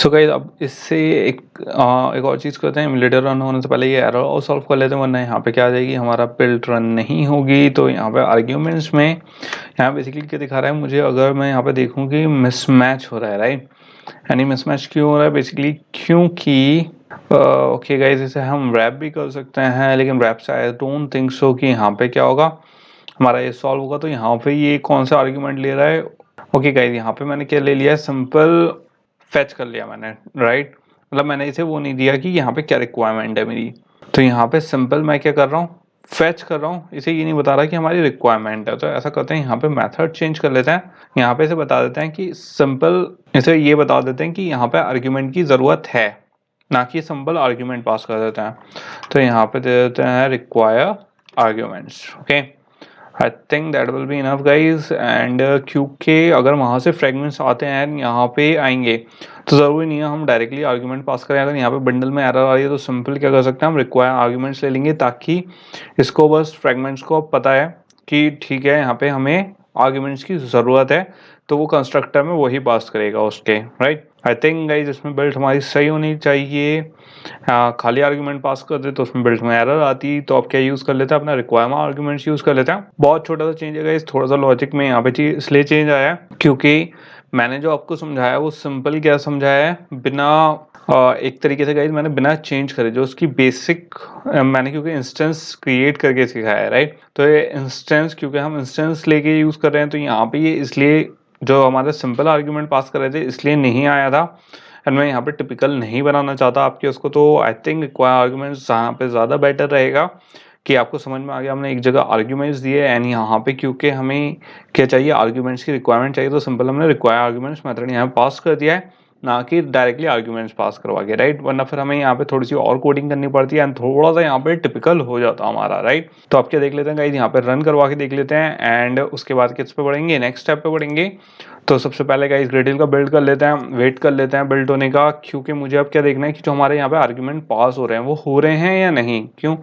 So guys अब इससे एक और चीज़ करते हैं। एमुलेटर रन होने से पहले ये एरर और सॉल्व कर लेते हैं, वरना यहाँ पे क्या आ जाएगी, हमारा बिल्ड रन नहीं होगी। तो यहाँ पे आर्ग्यूमेंट्स में यहाँ बेसिकली क्या दिखा रहा है मुझे, अगर मैं यहाँ पे देखूँ कि मिसमैच हो रहा है, राइट। यानी मिसमैच क्यों हो रहा है, बेसिकली क्योंकि ओके गाइस, इसे हम रैप भी कर सकते हैं, लेकिन रैप से आई डोंट थिंक सो कि यहाँ पे क्या होगा, हमारा ये सॉल्व होगा। तो यहाँ पे ये कौन सा आर्ग्यूमेंट ले रहा है। ओके गाइस, यहाँ पे मैंने क्या ले लिया है, सिंपल फेच कर लिया मैंने, राइट। मतलब मैंने इसे वो नहीं दिया कि यहाँ पे क्या रिक्वायरमेंट है मेरी। तो यहाँ पे सिंपल मैं क्या कर रहा हूँ, फेच कर रहा हूँ, इसे ये नहीं बता रहा कि हमारी रिक्वायरमेंट है। तो ऐसा करते हैं, यहाँ पे मेथड चेंज कर लेते हैं। यहाँ पे इसे बता देते हैं कि सिंपल, इसे ये बता देते हैं कि यहाँ पे आर्ग्यूमेंट की ज़रूरत है, ना कि सिंपल आर्ग्यूमेंट पास कर देते हैं। तो यहाँ पे दे देते हैं require arguments. Okay, I think that will be enough guys. And क्योंकि अगर वहाँ से फ्रेगमेंट्स आते हैं यहाँ पे आएंगे, तो ज़रूरी नहीं है हम डायरेक्टली आर्ग्यूमेंट पास करें। अगर यहाँ पे बंडल में एरर आ रही है तो सिंपल क्या कर सकते हैं, हम रिक्वायर आर्ग्यूमेंट्स ले लेंगे, ताकि इसको बस फ्रेगमेंट्स को पता है कि ठीक है यहाँ पे हमें आर्ग्यूमेंट्स की ज़रूरत है, तो वो कंस्ट्रक्टर में वही पास करेगा उसके, राइट। आई थिंक गाइज इसमें बिल्ड हमारी सही होनी चाहिए। खाली आर्गुमेंट पास कर दे तो उसमें बिल्ड में एरर आती। तो आप क्या यूज़ कर लेते हैं, अपना रिक्वायरमेंट आर्गुमेंट्स यूज़ कर लेते हैं। बहुत छोटा सा चेंज है गाइस, थोड़ा सा लॉजिक में यहाँ पे इसलिए चेंज आया है क्योंकि मैंने जो आपको समझाया वो सिंपल क्या समझाया है, बिना एक तरीके से गाइस मैंने बिना चेंज करे जो उसकी बेसिक मैंने, क्योंकि इंस्टेंस क्रिएट करके सिखाया है, राइट। तो ये इंस्टेंस, क्योंकि हम इंस्टेंस लेके यूज़ कर रहे हैं, तो यहाँ पे ये इसलिए जो हमारे सिंपल आर्ग्यूमेंट पास कर रहे थे इसलिए नहीं आया था। एंड मैं यहाँ पे टिपिकल नहीं बनाना चाहता आपके उसको। तो आई थिंक रिक्वायर आर्ग्यूमेंट्स यहाँ पे ज़्यादा बेटर रहेगा कि आपको समझ में आ गया। हमने एक जगह आर्ग्यूमेंट्स दिए एंड यहाँ पे क्योंकि हमें क्या चाहिए, आर्ग्यूमेंट्स की रिक्वायरमेंट चाहिए, तो सिंपल हमने रिक्वायर आर्ग्यूमेंट्स मेथड यहाँ पास कर दिया है, ना कि डायरेक्टली आर्ग्यूमेंट्स पास करवा के, राइट। वरना फिर हमें यहाँ पे थोड़ी सी और कोडिंग करनी पड़ती है एंड थोड़ा सा यहाँ पे टिपिकल हो जाता हमारा, राइट। तो आप क्या देख लेते हैं गाइस, यहाँ पे रन करवा के देख लेते हैं एंड उसके बाद किस पे बढ़ेंगे, नेक्स्ट स्टेप पे बढ़ेंगे। तो सबसे पहले गाइस ग्रेडिल का बिल्ड कर लेते हैं, वेट कर लेते हैं बिल्ड होने का, क्योंकि मुझे अब क्या देखना है कि जो हमारे यहाँ पे आर्ग्यूमेंट पास हो रहे हैं वो हो रहे हैं या नहीं। क्यों,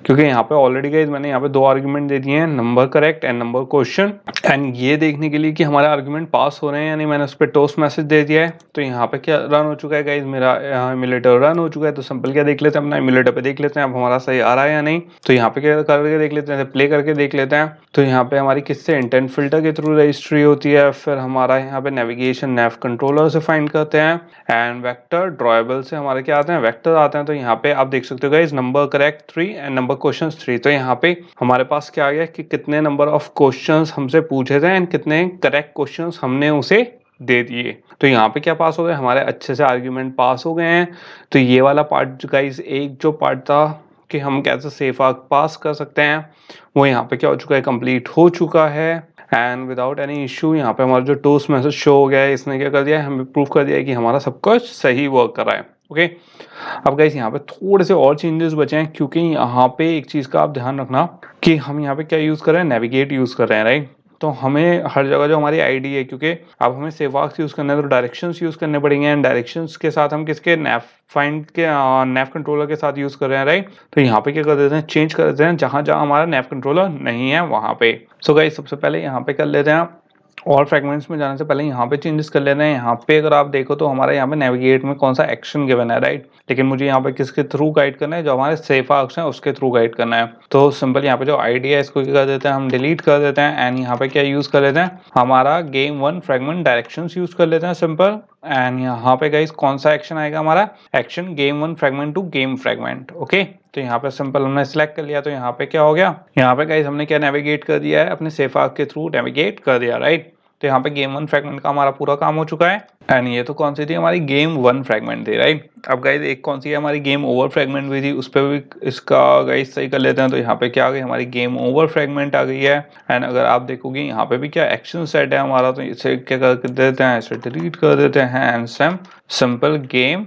क्योंकि यहाँ पे ऑलरेडी गाइस मैंने यहाँ पे दो आर्ग्यूमेंट दे दिए हैं, number correct and number question. And ये देखने के लिए कि हमारे आर्ग्यूमेंट पास हो रहे हैं या नहीं, मैंने उस पर टोस्ट मैसेज दे दिया है। तो यहाँ पे क्या रन हो चुका है गाइस, मेरा एमुलेटर रन हो चुका है। तो सिंपल क्या देख लेते हैं, अपना एमुलेटर पे देख लेते हैं अब हमारा सही आ रहा है या नहीं। तो यहाँ पे क्या करके देख लेते हैं, प्ले करके देख लेते हैं। तो यहाँ पे हमारी किससे, इंटेंट फिल्टर के थ्रू रजिस्ट्री होती है। फिर हमारा यहाँ पे नेविगेशन नेव कंट्रोलर से फाइंड करते हैं एंड वेक्टर ड्रॉएबल से हमारे क्या आते हैं, वेक्टर आते हैं। तो यहाँ पे आप देख सकते हो guys, number correct 3 and number question 3। तो यहाँ पे हमारे पास क्या आ गया कि कितने नंबर ऑफ क्वेश्चंस हमसे पूछे थे एंड कितने करेक्ट क्वेश्चंस हमने उसे दे दिए। तो यहाँ पे क्या पास हो गए, हमारे अच्छे से आर्ग्यूमेंट पास हो गए हैं। तो ये वाला पार्ट गाइस, एक जो पार्ट था कि हम कैसे सेफ आर्क पास कर सकते हैं, वो यहाँ पे क्या हो चुका है, कंप्लीट हो चुका है एंड विदाउट एनी इशू। यहाँ पे हमारा जो टोस्ट मैसेज शो हो गया है, इसने क्या कर दिया है, हमें प्रूव कर दिया है कि हमारा सब कुछ सही वर्क कर रहा है। ओके, अब गाइस यहाँ पे थोड़े से और चेंजेस बचे हैं, क्योंकि यहाँ पे एक चीज़ का आप ध्यान रखना कि हम यहाँ पे क्या यूज़ कर रहे हैं, नेविगेट यूज़ कर रहे हैं, राइट। तो हमें हर जगह जो हमारी आईडी है, क्योंकि अब हमें सेवाक्स यूज़ करना है तो डायरेक्शंस यूज़ करने पड़ेंगे एंड डायरेक्शंस के साथ हम किसके, नेव फाइंड के नेव कंट्रोलर के साथ यूज़ कर रहे हैं, राइट। तो यहाँ पे क्या कर देते हैं, चेंज कर देते हैं जहाँ जहाँ हमारा नेव कंट्रोलर नहीं है वहाँ पे। सो गाइस सबसे पहले यहाँ पे कर लेते हैं, और फ्रेगमेंट्स में जाने से पहले यहाँ पे चेंजेस कर लेते हैं। यहाँ पे अगर आप देखो तो हमारे यहाँ पे नेविगेट में कौन सा एक्शन गिवन है, राइट। लेकिन मुझे यहाँ पे किसके थ्रू गाइड करना है, जो हमारे सेफ आर्क्स हैं उसके थ्रू गाइड करना है। तो सिंपल यहाँ पे जो आईडी है इसको क्या कर देते हैं, हम डिलीट कर देते हैं एंड यहाँ पे क्या यूज कर लेते हैं, हमारा गेम 1 फ्रेगमेंट डायरेक्शंस यूज कर लेते हैं सिंपल। एंड यहाँ पे गाइस कौन सा एक्शन आएगा, हमारा action game 1 fragment to game fragment. Okay, तो यहाँ पे सिंपल हमने सिलेक्ट कर लिया। तो यहाँ पे क्या हो गया, यहाँ पे गाइस हमने क्या नेविगेट कर दिया है, अपने सेफ आर्क के थ्रू नेविगेट कर दिया, राइट। तो यहाँ पे गेम 1 फ्रेगमेंट का हमारा पूरा काम हो चुका है एंड ये तो कौन सी थी, हमारी गेम 1 फ्रेगमेंट थी, राइट। अब गाइस एक कौन सी है, हमारी गेम ओवर फ्रेगमेंट भी थी, उस पर भी इसका गाइस सही कर लेते हैं। तो यहाँ पे क्या आ गई, हमारी गेम ओवर फ्रेगमेंट आ गई है। एंड अगर आप देखोगे यहाँ पे भी क्या एक्शन सेट है हमारा, तो इसे क्या कर देते हैं, इसे डिलीट कर देते हैं and simple game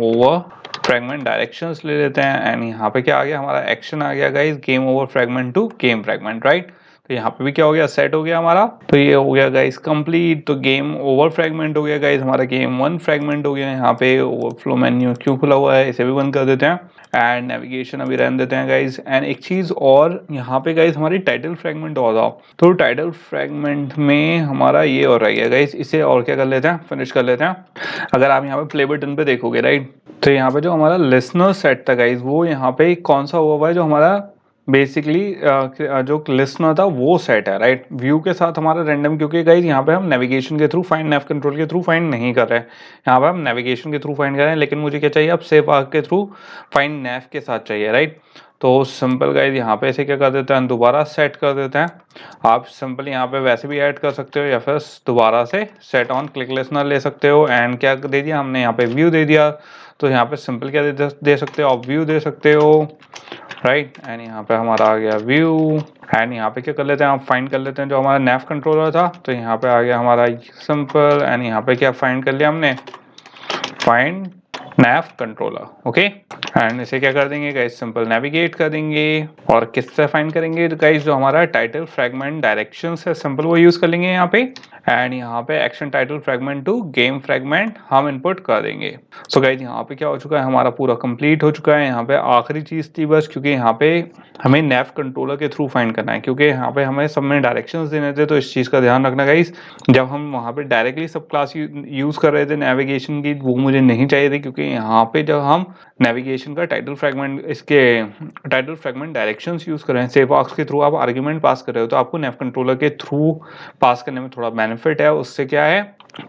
over fragment directions ले लेते हैं। एंड यहाँ पे क्या आ गया, हमारा एक्शन आ गया guys, game over fragment to game fragment, right. तो यहाँ पे भी क्या हो गया, सेट हो गया हमारा। तो ये हो गया गाइस कंप्लीट। तो गेम ओवर फ्रेगमेंट हो गया गाइस, हमारा गेम 1 फ्रेगमेंट हो गया। यहाँ पे ओवरफ्लो मेन्यू क्यों खुला हुआ है, इसे भी बंद कर देते हैं एंड नेविगेशन अभी रहने देते हैं गाइस। एंड एक चीज और यहाँ पे गाइस हमारी टाइटल फ्रेगमेंट हो रहा, तो टाइटल फ्रेगमेंट में हमारा ये हो रहा है गाइस, इसे और क्या कर लेते हैं, फिनिश कर लेते हैं। अगर आप यहाँ पे प्ले बटन पे देखोगे राइट, तो यहाँ पे जो हमारा लिसनर सेट था गाइस, वो यहाँ पे कौन सा हुआ है, जो हमारा बेसिकली जो लिसनर था वो सेट है राइट। व्यू के साथ हमारा रैंडम, क्योंकि गाइस यहाँ पे हम नेविगेशन के थ्रू फाइंड, नेव कंट्रोल के थ्रू फाइंड नहीं कर रहे हैं, यहाँ पे हम नेविगेशन के थ्रू फाइंड कर रहे हैं। लेकिन मुझे क्या चाहिए, अब सेफ आर्क के थ्रू फाइंड नेव के साथ चाहिए राइट। तो सिंपल गाइस यहाँ पे ऐसे क्या कर देते हैं, दोबारा सेट कर देते हैं। आप सिंपल यहाँ पे वैसे भी ऐड कर सकते हो या फिर दोबारा से सेट ऑन क्लिक लिसनर ले सकते हो। एंड क्या दे दिया हमने, यहाँ पे व्यू दे दिया। तो यहाँ पे सिंपल क्या दे सकते हो आप, व्यू दे सकते हो राइट। एंड यहाँ पे हमारा आ गया व्यू। एंड यहाँ पे क्या कर लेते हैं, आप फाइंड कर लेते हैं जो हमारा नैव कंट्रोलर था। तो यहाँ पे आ गया हमारा सिंपल। एंड यहाँ पे क्या फाइंड कर लिया हमने, find naive controller. Okay, and इसे क्या कर देंगे गाइस, सिंपल नेविगेट कर देंगे। और किससे फाइंड करेंगे तो गाइस, जो हमारा टाइटल फ्रैगमेंट डायरेक्शंस है सिंपल वो यूज कर लेंगे यहाँ पे। एंड यहाँ पे action title fragment to game fragment हम इनपुट कर देंगे। सो गाइस यहाँ पे क्या हो चुका है, हमारा पूरा कंप्लीट हो चुका है। यहाँ पे आखिरी चीज थी बस, क्योंकि यहाँ पे हमें नैव कंट्रोलर के थ्रू फाइंड करना है, क्योंकि यहाँ पे हमें सब में डायरेक्शंस देने थे। तो इस चीज का ध्यान रखना गाइस, जब हम वहाँ पे डायरेक्टली सब क्लास यूज कर रहे थे नेविगेशन की, वो मुझे नहीं चाहिए थी, क्योंकि यहाँ पे जब हम नेविगेशन का टाइटल फ्रैगमेंट, इसके टाइटल फ्रैगमेंट डायरेक्शंस यूज कर रहे हैं, सेव आर्क्स के थ्रू आप आर्ग्यूमेंट पास कर रहे हो, तो आपको नैव कंट्रोलर के थ्रू पास करने में थोड़ा बेनिफिट है। उससे क्या है,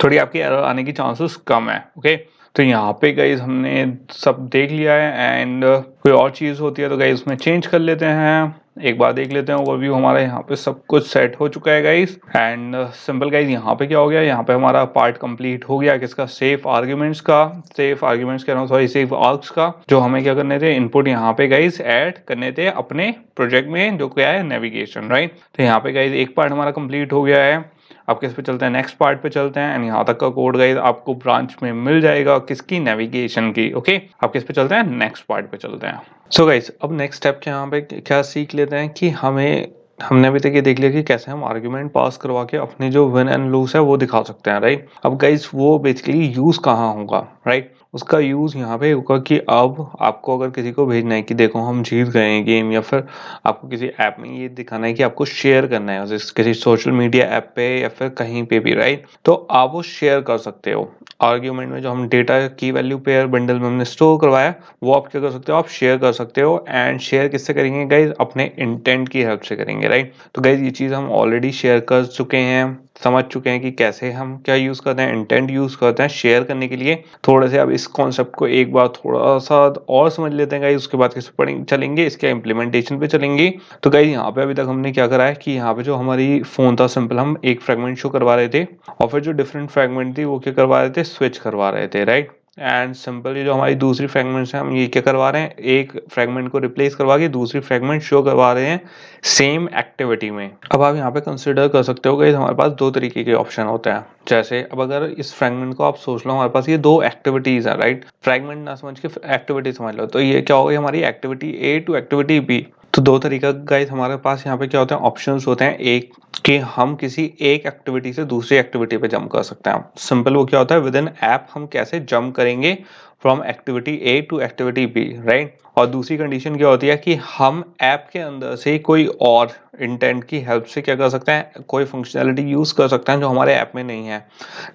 थोड़ी आपकी एरर आने की चांसेस कम है। ओके, तो यहाँ पे गाइज हमने सब देख लिया है। एंड कोई और चीज़ होती है तो गाइज उसमें चेंज कर लेते हैं। एक बार देख लेते हैं ओवरव्यू, हमारा यहाँ पे सब कुछ सेट हो चुका है गाइज। एंड सिंपल गाइज यहाँ पे क्या हो गया, यहाँ पे हमारा पार्ट कंप्लीट हो गया किसका, सेफ आर्ग्यूमेंट्स का, सेफ आर्ग्यूमेंट्स कह रहा हूँ सॉरी, सेफ आर्क्स का। जो हमें क्या करने थे, इनपुट यहाँ पे गाइज ऐड करने थे अपने प्रोजेक्ट में, जो क्या है नेविगेशन राइट। तो यहाँ पे गाइज एक पार्ट हमारा कंप्लीट हो गया है। अब किस पे चलते हैं, नेक्स्ट पार्ट पे चलते हैं। एंड यहाँ तक का कोड गाइस आपको ब्रांच में मिल जाएगा, किसकी, नेविगेशन की। ओके, अब किस पे चलते हैं, नेक्स्ट पार्ट पे चलते हैं। सो गाइस अब नेक्स्ट स्टेप यहाँ पे क्या सीख लेते हैं कि हमने अभी तक ये देख लिया कि कैसे हम आर्ग्यूमेंट पास करवा के अपनी जो विन एंड लूज है वो दिखा सकते हैं राइट। अब गाइस वो बेसिकली यूज कहाँ होगा राइट, उसका यूज यहाँ पे होगा कि अब आपको अगर किसी को भेजना है कि देखो हम जीत गए हैं गेम, या फिर आपको किसी ऐप में ये दिखाना है कि आपको शेयर करना है किसी सोशल मीडिया ऐप पे या फिर कहीं पे भी राइट, तो आप वो शेयर कर सकते हो। आर्ग्यूमेंट में जो हम डेटा की वैल्यू पेयर बंडल में हमने स्टोर करवाया, वो आप क्या कर सकते हो, आप शेयर कर सकते हो। एंड शेयर किससे करेंगे गाइज, अपने इंटेंट की हेल्प से करेंगे राइट। तो गाइज ये चीज़ हम ऑलरेडी शेयर कर चुके हैं, समझ चुके हैं कि कैसे हम क्या यूज करते हैं, इंटेंट यूज करते हैं शेयर करने के लिए। थोड़े से अब इस कॉन्सेप्ट को एक बार थोड़ा सा और समझ लेते हैं गाइस, उसके बाद किस पे चलेंगे, इसके इम्प्लीमेंटेशन पे चलेंगे। तो गाइस यहाँ पे अभी तक हमने क्या करा है कि यहाँ पे जो हमारी फोन था सिंपल, हम एक फ्रेगमेंट शो करवा रहे थे, और फिर जो डिफरेंट फ्रेगमेंट थी वो क्या करवा रहे थे, स्विच करवा रहे थे राइट। एंड सिंपल ये जो हमारी दूसरी फ्रेगमेंट्स है, हम ये क्या करवा रहे हैं, एक फ्रेगमेंट को रिप्लेस करवा के दूसरी फ्रेगमेंट शो करवा रहे हैं सेम एक्टिविटी में। अब आप यहाँ पे कंसिडर कर सकते हो कि हमारे पास दो तरीके के ऑप्शन होते हैं। जैसे अब अगर इस फ्रेगमेंट को आप सोच लो, हमारे पास ये दो एक्टिविटीज है राइट, फ्रेगमेंट ना समझ के एक्टिविटी समझ लो, तो ये क्या होगी हमारी activity A to activity B. तो दो तरीका गाइस हमारे पास यहाँ पे क्या होते हैं, ऑप्शंस होते हैं। एक कि हम किसी एक एक्टिविटी से दूसरी एक्टिविटी पे जंप कर सकते हैं। सिंपल वो क्या होता है, विद इन ऐप हम कैसे जंप करेंगे from activity A to activity B right. और दूसरी कंडीशन क्या होती है कि हम ऐप के अंदर से कोई और इंटेंट की हेल्प से क्या कर सकते हैं, कोई फंक्शनैलिटी यूज कर सकते हैं जो हमारे ऐप में नहीं है।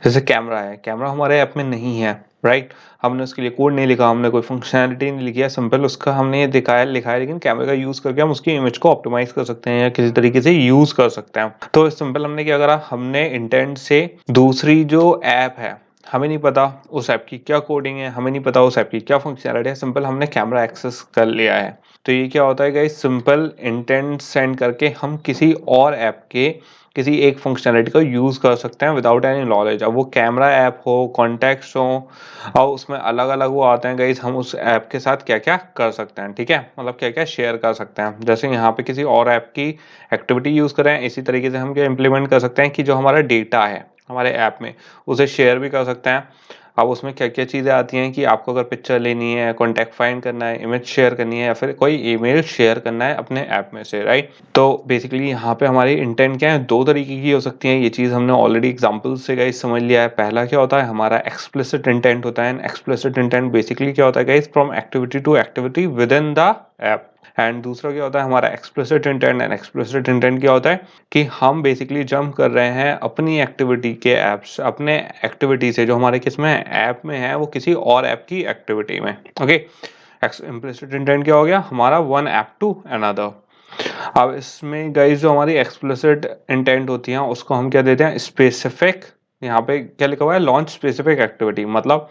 जैसे कैमरा है, कैमरा हमारे ऐप में नहीं है राइट, हमने उसके लिए कोड नहीं लिखा, हमने कोई फंक्शनैलिटी नहीं लिखी है, सिंपल उसका हमने ये दिखाया लिखा है, लेकिन कैमरे का यूज करके हम उसकी इमेज को ऑप्टिमाइज कर सकते हैं या किसी तरीके से यूज कर सकते हैं। तो सिंपल हमने क्या करा, हमने इंटेंट से दूसरी जो ऐप है, हमें नहीं पता उस ऐप की क्या कोडिंग है, हमें नहीं पता उस ऐप की क्या फंक्शनैलिटी है, सिंपल हमने कैमरा एक्सेस कर लिया है। तो ये क्या होता है गाइस, सिंपल इंटेंट सेंड करके हम किसी और ऐप के किसी एक फंक्शनैलिटी को यूज कर सकते हैं विदाउट एनी नॉलेज। अब वो कैमरा ऐप हो, कॉन्टैक्ट्स हो, और उसमें अलग अलग वो आते हैं गाइस, हम उस ऐप के साथ क्या क्या कर सकते हैं, ठीक है, मतलब क्या क्या शेयर कर सकते हैं। जैसे यहाँ पे किसी और ऐप की एक्टिविटी यूज कर रहे हैं, इसी तरीके से हम क्या इंप्लीमेंट कर सकते हैं कि जो हमारा डेटा है हमारे ऐप में, उसे शेयर भी कर सकते हैं। अब उसमें क्या-क्या चीज़ें आती हैं कि आपको अगर पिक्चर लेनी है, कॉन्टैक्ट फाइंड करना है, इमेज शेयर करनी है या फिर कोई ईमेल शेयर करना है अपने ऐप में से, राइट? तो बेसिकली यहाँ पे हमारी इंटेंट क्या है, 2 तरीके की हो सकती हैं। ये चीज़ हमने ऑलरेडी एग्ज़ाम्पल्स से गाइस समझ लिया है। पहला क्या होता है, हमारा एक्सप्लिसिट इंटेंट होता है एंड एक्सप्लिसिट इंटेंट बेसिकली क्या होता है guys, from activity to activity within the app. And दूसरा क्या होता है हमारा explicit intent. And explicit intent क्या होता है कि हम बेसिकली जंप कर रहे हैं अपनी एक्टिविटी के ऐप्स, अपने एक्टिविटी से जो हमारे किस में ऐप में है वो किसी और ऐप की एक्टिविटी में। ओके, इम्प्लिसिट इंटेंट क्या हो गया हमारा, वन ऐप टू अनदर। अब इसमें गाइस जो हमारी एक्सप्लिसिट इंटेंट होती है उसको हम क्या देते हैं, स्पेसिफिक। यहाँ पे क्या लिखा हुआ है, लॉन्च स्पेसिफिक एक्टिविटी। मतलब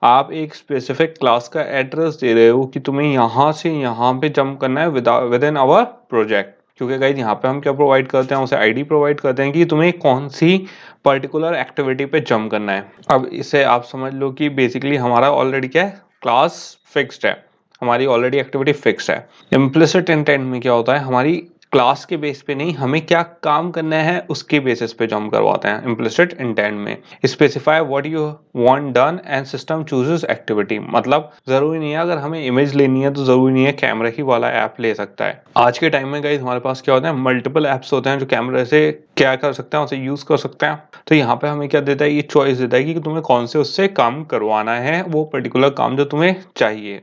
आप एक स्पेसिफिक क्लास का एड्रेस दे रहे हो कि तुम्हें यहाँ से यहाँ पे जंप करना है विद इन आवर प्रोजेक्ट। क्योंकि गाइस यहाँ पे हम क्या प्रोवाइड करते हैं, उसे आईडी प्रोवाइड करते हैं कि तुम्हें कौन सी पर्टिकुलर एक्टिविटी पे जंप करना है। अब इसे आप समझ लो कि बेसिकली हमारा ऑलरेडी क्या है, क्लास फिक्स्ड है, हमारी ऑलरेडी एक्टिविटी फिक्स्ड है। इम्प्लिसिट इंटेंट में क्या होता है, हमारी क्लास के बेस पे नहीं, हमें क्या काम करना है उसके बेसिस पे जंप करवाते हैं। इम्प्लिसिट इंटेंट में specify what you want done and system chooses activity. मतलब जरूरी नहीं है अगर हमें इमेज लेनी है तो जरूरी नहीं है कैमरा ही वाला ऐप ले सकता है। आज के टाइम में गाइस हमारे पास क्या होता है, मल्टीपल ऐप्स होते हैं जो कैमरे से क्या कर सकते हैं, उसे यूज कर सकते हैं। तो यहाँ पे हमें क्या देता है, ये चॉइस देता है कि तुम्हें कौन से उससे काम करवाना है, वो पर्टिकुलर काम जो तुम्हें चाहिए।